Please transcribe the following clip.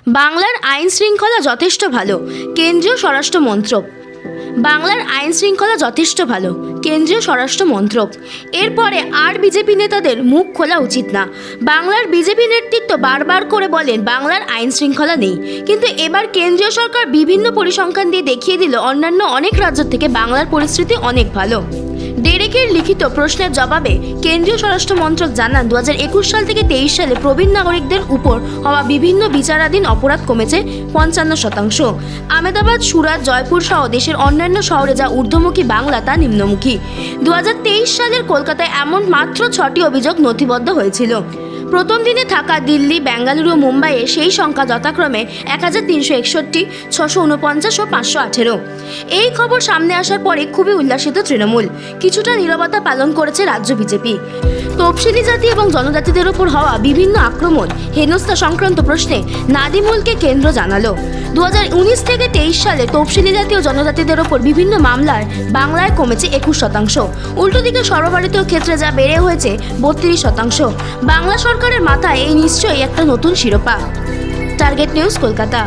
বাংলার আইন শৃঙ্খলা যথেষ্ট ভালো, কেন্দ্রীয় স্বরাষ্ট্র মন্ত্রক। বাংলার আইন শৃঙ্খলা যথেষ্ট ভালো, কেন্দ্রীয় স্বরাষ্ট্র মন্ত্রক। এরপরে আর বিজেপি নেতাদের মুখ খোলা উচিত না। বাংলার বিজেপি নেতৃত্ব বারবার করে বলেন বাংলার আইন শৃঙ্খলা নেই, কিন্তু এবার কেন্দ্রীয় সরকার বিভিন্ন পরিসংখ্যান দিয়ে দেখিয়ে দিল অন্যান্য অনেক রাজ্য থেকে বাংলার পরিস্থিতি অনেক ভালো। ডেরেকের লিখিত প্রশ্নের জবাবে কেন্দ্রীয় স্বরাষ্ট্র মন্ত্রক জানান 2021 সাল থেকে 23 সালে প্রবীণ নাগরিকদের উপর হওয়া বিভিন্ন বিচারাধীন অপরাধ কমেছে 55%। আহমেদাবাদ, সুরাট, জয়পুর সহ দেশের অন্যান্য শহরে যা ঊর্ধ্বমুখী বাংলা তা নিম্নমুখী। 2023 সালের কলকাতায় এমন মাত্র 6টি অভিযোগ নথিবদ্ধ হয়েছিল। প্রথম দিনে থাকা দিল্লি, বেঙ্গালুরু ও মুম্বাইয়ে সেই সংখ্যা যথাক্রমে 1361, 649 ও 518। এই খবর সামনে আসার পরে খুবই উল্লাসিত তৃণমূল। কিছুটা নীরবতা পালন করেছে রাজ্য বিজেপি। তফসিলি জাতি এবং জনজাতিদের ওপর হওয়া বিভিন্ন আক্রমণ, হেনস্থা সংক্রান্ত প্রশ্নে নাদিমুলকে কেন্দ্র জানালো 2019 থেকে 23 সালে তফসিলি জাতি ও জনজাতিদের ওপর বিভিন্ন মামলার বাংলায় কমেছে 21%। উল্টো দিকে সর্বভারতীয় ক্ষেত্রে যা বেড়ে হয়েছে 32%। বাংলা সরকারের মাথায় এই নিশ্চয়ই একটা নতুন শিরোপা। Target news, Kolkata.